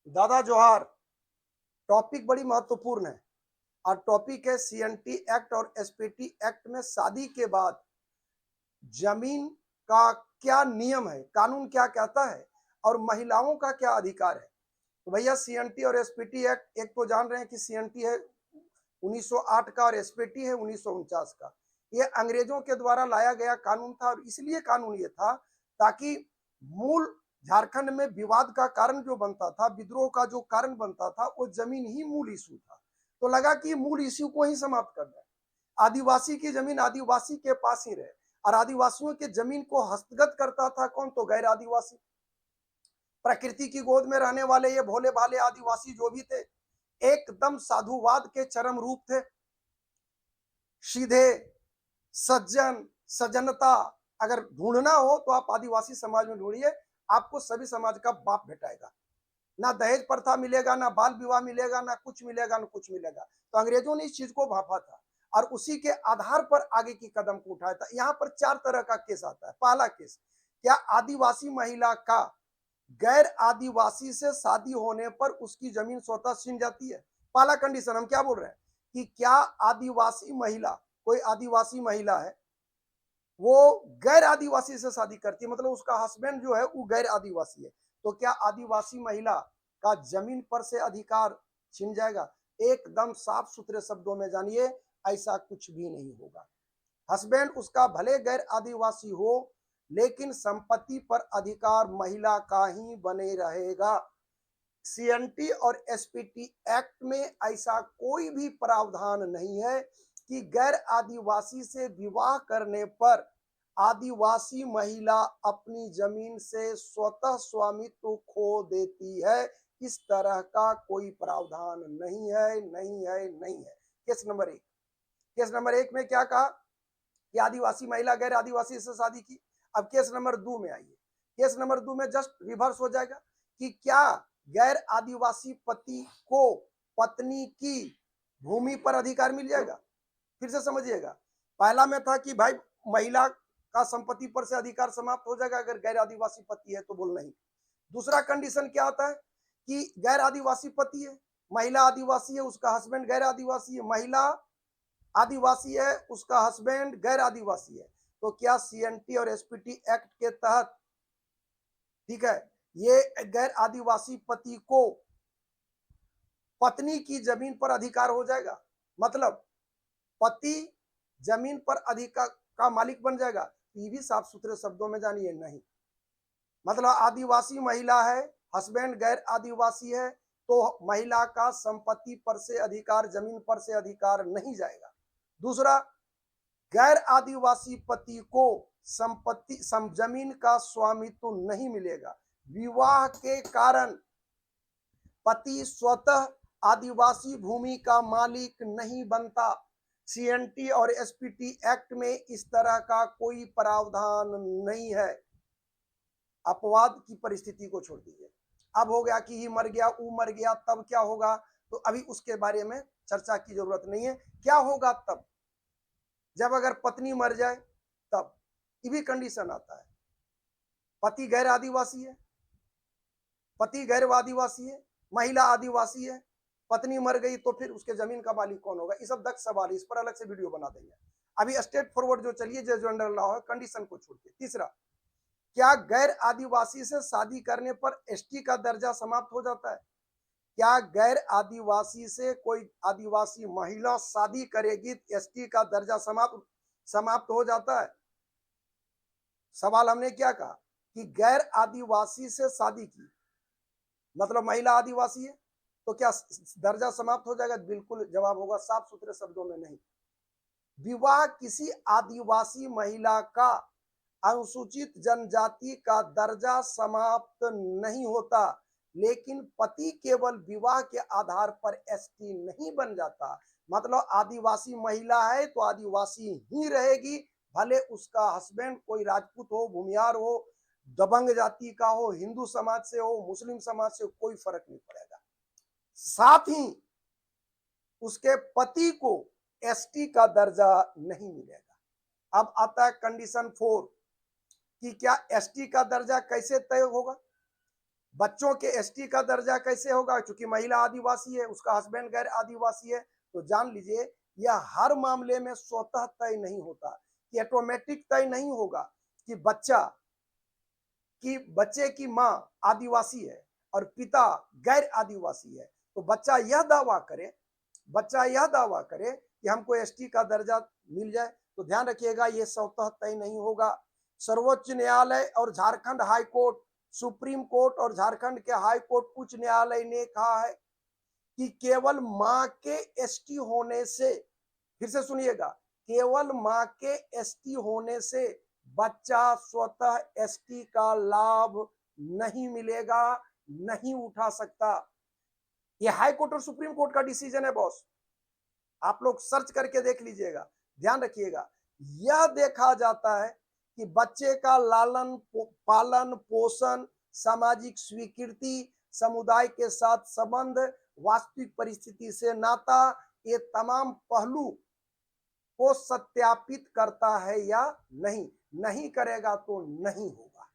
दादा जोहार। टॉपिक बड़ी महत्वपूर्ण है और टॉपिक है सीएनटी एक्ट और एसपीटी एक्ट में शादी के बाद जमीन का क्या नियम है, कानून क्या कहता है और महिलाओं का क्या अधिकार है। तो भैया सीएनटी और एसपीटी एक्ट, एक तो जान रहे हैं कि सीएनटी है 1908 का और एसपीटी है 1949 का। ये अंग्रेजों के द्वारा लाया गया कानून था और इसलिए कानून ये था ताकि मूल झारखंड में विवाद का कारण जो बनता था, विद्रोह का जो कारण बनता था, वो जमीन ही मूल इशू था। तो लगा कि मूल इश्यू को ही समाप्त कर दें, आदिवासी की जमीन आदिवासी के पास ही रहे। और आदिवासियों की जमीन को हस्तगत करता था कौन? तो गैर आदिवासी, प्रकृति की गोद में रहने वाले ये भोले भाले आदिवासी जो भी थे, एकदम साधुवाद के चरम रूप थे। सीधे, सज्जन, सज्जनता अगर ढूंढना हो तो आप आदिवासी समाज में ढूंढिए, आपको सभी समाज का बाप भेटाएगा। ना दहेज प्रथा मिलेगा, ना बाल विवाह मिलेगा, ना कुछ मिलेगा, ना कुछ मिलेगा। तो अंग्रेजों ने इस चीज को भापा था और उसी के आधार पर आगे की कदम को उठाया था। यहाँ पर 4 तरह का केस आता है। पहला केस, क्या आदिवासी महिला का गैर आदिवासी से शादी होने पर उसकी जमीन स्वतः छीन जाती है? पहला कंडीशन हम क्या बोल रहे हैं कि क्या आदिवासी महिला, कोई आदिवासी महिला है, वो गैर आदिवासी से शादी करती है, मतलब उसका हस्बैंड जो है वो गैर आदिवासी है, तो क्या आदिवासी महिला का जमीन पर से अधिकार छिन जाएगा? एकदम साफ सुथरे शब्दों में जानिए, ऐसा कुछ भी नहीं होगा। हस्बैंड उसका भले गैर आदिवासी हो, लेकिन संपत्ति पर अधिकार महिला का ही बने रहेगा। सीएनटी और एसपीटी एक्ट में ऐसा कोई भी प्रावधान नहीं है कि गैर आदिवासी से विवाह करने पर आदिवासी महिला अपनी जमीन से स्वतः स्वामित्व खो देती है। इस तरह का कोई प्रावधान नहीं है, नहीं है, नहीं है। केस नंबर 1, केस नंबर 1 में क्या कहा कि आदिवासी महिला गैर आदिवासी से शादी की। अब केस नंबर 2 में आइए। केस नंबर 2 में जस्ट रिवर्स हो जाएगा कि क्या गैर आदिवासी पति को पत्नी की भूमि पर अधिकार मिल जाएगा? फिर से समझिएगा, पहला में था कि भाई महिला का संपत्ति पर से अधिकार समाप्त हो जाएगा अगर गैर आदिवासी पति है, तो बोल नहीं। दूसरा कंडीशन क्या आता है कि गैर आदिवासी पति है, महिला आदिवासी है, उसका हस्बैंड गैर आदिवासी है, महिला आदिवासी है, उसका हस्बैंड गैर आदिवासी है, तो क्या सीएनटी और एसपीटी एक्ट के तहत, ठीक है, ये गैर आदिवासी पति को पत्नी की जमीन पर अधिकार हो जाएगा? मतलब पति जमीन पर अधिकार का मालिक बन जाएगा? ये भी साफ सुथरे शब्दों में जानिए, नहीं। मतलब आदिवासी महिला है, हस्बैंड गैर आदिवासी है, तो महिला का संपत्ति पर से अधिकार, जमीन पर से अधिकार नहीं जाएगा। दूसरा, गैर आदिवासी पति को संपत्ति जमीन का स्वामित्व नहीं मिलेगा। विवाह के कारण पति स्वतः आदिवासी भूमि का मालिक नहीं बनता। सीएनटी और एसपीटी एक्ट में इस तरह का कोई प्रावधान नहीं है। अपवाद की परिस्थिति को छोड़ दीजिए। अब हो गया कि ही मर गया, वो मर गया, तब क्या होगा? तो अभी उसके बारे में चर्चा की जरूरत नहीं है। क्या होगा तब, जब अगर पत्नी मर जाए, तब ये भी कंडीशन आता है। पति गैर आदिवासी है, पति गैर आदिवासी है, महिला आदिवासी है, पत्नी मर गई तो फिर उसके जमीन का मालिक कौन होगा? ये सब दक्ष सवाल है, इस पर अलग से वीडियो बना देंगे। अभी स्ट्रेट फॉरवर्ड जो चलिए, जो अंडर लॉ है, कंडीशन को छोड़ के। तीसरा, क्या गैर आदिवासी से शादी करने पर एसटी का दर्जा समाप्त हो जाता है? क्या गैर आदिवासी से कोई आदिवासी महिला शादी करेगी तो एसटी का दर्जा समाप्त हो जाता है? सवाल हमने क्या कहा कि गैर आदिवासी से शादी की, मतलब महिला आदिवासी है, तो क्या दर्जा समाप्त हो जाएगा? बिल्कुल जवाब होगा साफ सुथरे शब्दों में, नहीं। विवाह किसी आदिवासी महिला का अनुसूचित जनजाति का दर्जा समाप्त नहीं होता, लेकिन पति केवल विवाह के आधार पर एसटी नहीं बन जाता। मतलब आदिवासी महिला है तो आदिवासी ही रहेगी, भले उसका हस्बैंड कोई राजपूत हो, भूमियार हो, दबंग जाति का हो, हिंदू समाज से हो, मुस्लिम समाज से, कोई फर्क नहीं पड़ेगा। साथ ही उसके पति को एसटी का दर्जा नहीं मिलेगा। अब आता है कंडीशन 4 कि क्या एसटी का दर्जा कैसे तय होगा? बच्चों के एसटी का दर्जा कैसे होगा, क्योंकि महिला आदिवासी है, उसका हस्बैंड गैर आदिवासी है। तो जान लीजिए यह हर मामले में स्वतः तय नहीं होता, कि ऑटोमेटिक तय नहीं होगा कि बच्चे की माँ आदिवासी है और पिता गैर आदिवासी है, तो बच्चा यह दावा करे कि हमको एसटी का दर्जा मिल जाए, तो ध्यान रखिएगा ये स्वतः तय नहीं होगा। सर्वोच्च न्यायालय और Jharkhand high court, supreme court और झारखंड के हाई कोर्ट उच्च न्यायालय ने कहा है कि केवल मां के एसटी होने से, फिर से सुनिएगा, केवल मां के एसटी होने से बच्चा स्वतः एसटी का लाभ नहीं मिलेगा, नहीं उठा सकता। ये हाई कोर्ट और सुप्रीम कोर्ट का डिसीजन है बॉस, आप लोग सर्च करके देख लीजिएगा। ध्यान रखिएगा, यह देखा जाता है कि बच्चे का पालन पोषण, सामाजिक स्वीकृति, समुदाय के साथ संबंध, वास्तविक परिस्थिति से नाता, ये तमाम पहलू को सत्यापित करता है या नहीं। नहीं करेगा तो नहीं होगा,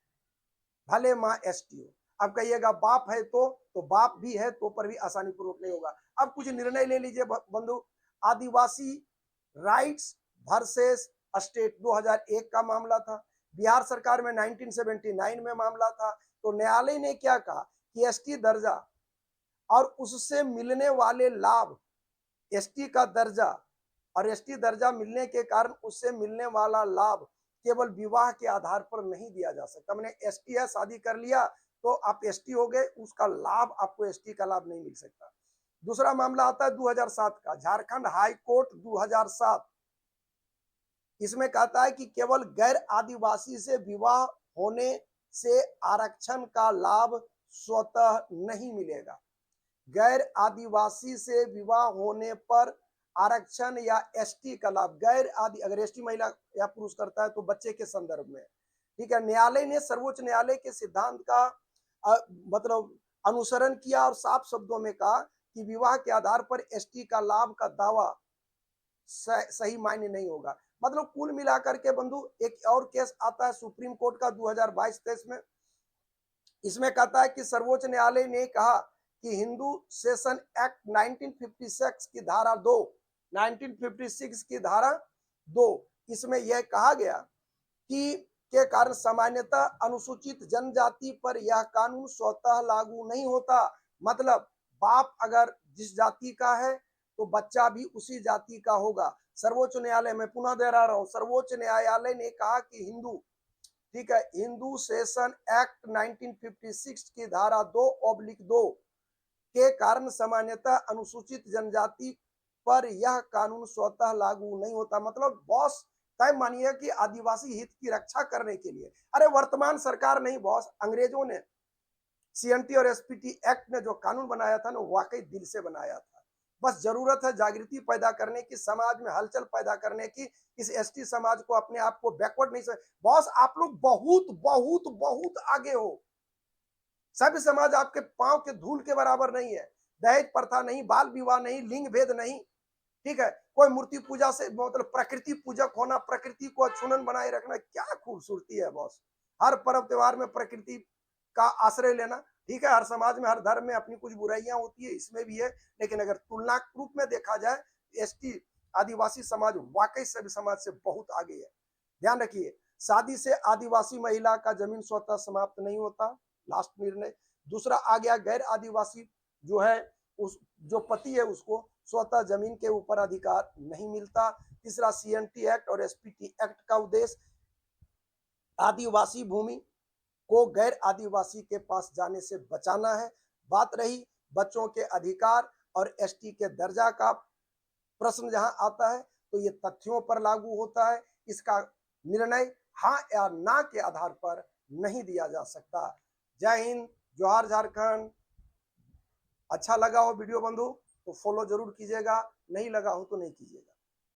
भले मां एसटी हो। अब कहिएगा बाप है तो बाप भी है तो पर भी आसानी पूर्वक नहीं होगा। अब कुछ निर्णय ले लीजिए बंधु। आदिवासी राइट्स वर्सेस स्टेट 2001 का मामला था, बिहार सरकार में 1979 में मामला था। तो न्यायालय ने क्या कहा कि एसटी दर्जा और उससे मिलने वाले लाभ, एसटी का दर्जा और एसटी दर्जा मिलने के कारण उससे मिलने वाला लाभ केवल विवाह के आधार पर नहीं दिया जा सकता। मैंने एसटी है, शादी कर लिया तो आप एसटी हो गए, उसका लाभ आपको एसटी का लाभ नहीं मिल सकता। दूसरा मामला आता है 2007 का, झारखंड हाई कोर्ट 2007। इसमें कहता है कि केवल गैर आदिवासी से विवाह होने से आरक्षण का लाभ स्वतः नहीं मिलेगा। गैर आदिवासी से विवाह होने पर आरक्षण या एसटी का लाभ, अगर एसटी महिला या पुरुष करता है तो बच्चे के संदर्भ में, ठीक है। न्यायालय ने सर्वोच्च न्यायालय के सिद्धांत का मतलब अनुसरण किया और साफ शब्दों में कहा कि विवाह के आधार पर एसटी का लाभ का दावा सही मायने नहीं होगा। मतलब कुल मिलाकर के बंधु एक और केस आता है सुप्रीम कोर्ट का 2022-23 में। इसमें कहता है कि सर्वोच्च न्यायालय ने कहा कि हिंदू सेशन एक्ट 1956 की धारा 2, 1956 की धारा 2, इसमें यह कहा गया कि के कारण सामान्यतः अनुसूचित जनजाति पर यह कानून स्वतः लागू नहीं होता। मतलब बाप अगर जिस जाति का है तो बच्चा भी उसी जाति का होगा। सर्वोच्च न्यायालय में पुनः दोहरा रहा हूं, सर्वोच्च न्यायालय ने कहा कि हिंदू, ठीक है, हिंदू सेशन एक्ट 1956 की धारा 2/2 के कारण सामान्यतः अनुसूचित जनजाति पर यह कानून स्वतः लागू नहीं होता। मतलब बॉस तय मानिए कि आदिवासी हित की रक्षा करने के लिए, अरे वर्तमान सरकार नहीं बॉस, अंग्रेजों ने सीएनटी और एसपीटी एक्ट ने जो कानून बनाया था ना, वाकई दिल से बनाया था। बस जरूरत है जागृति पैदा करने की, समाज में हलचल पैदा करने की। इस एसटी समाज को अपने आप को बैकवर्ड नहीं बॉस, आप लोग बहुत बहुत बहुत आगे हो। सभ्य समाज आपके पांव के धूल के बराबर नहीं है। दहेज प्रथा नहीं, बाल विवाह नहीं, लिंग भेद नहीं, ठीक है। कोई मूर्ति पूजा से मतलब प्रकृति पूजक होना, प्रकृति को अछूनन बनाए रखना, क्या खूबसूरती है बॉस। हर पर्व त्योहार में प्रकृति का आश्रय लेना, ठीक है। हर समाज में, हर धर्म में अपनी कुछ बुराइयां होती है, इसमें भी है। लेकिन अगर तुलना रूप में देखा जाए, एसटी आदिवासी समाज वाकई सभ्य समाज से बहुत आगे है। ध्यान रखिए, शादी से आदिवासी महिला का जमीन स्वतः समाप्त नहीं होता, लास्ट निर्णय। दूसरा आ गया गैर आदिवासी जो है, उस जो पति है उसको स्वतः जमीन के ऊपर अधिकार नहीं मिलता। तीसरा सीएनटी एक्ट और एसपीटी एक्ट का उद्देश्य आदिवासी भूमि को गैर आदिवासी के पास जाने से बचाना है। बात रही बच्चों के अधिकार और एसटी के दर्जा का प्रश्न जहां आता है तो ये तथ्यों पर लागू होता है। इसका निर्णय हाँ या ना के आधार पर नहीं दिया जा सकता। जय हिंद, जोहार झारखंड। अच्छा लगा हो वीडियो बंधु तो फॉलो जरूर कीजिएगा, नहीं लगा हो तो नहीं कीजिएगा।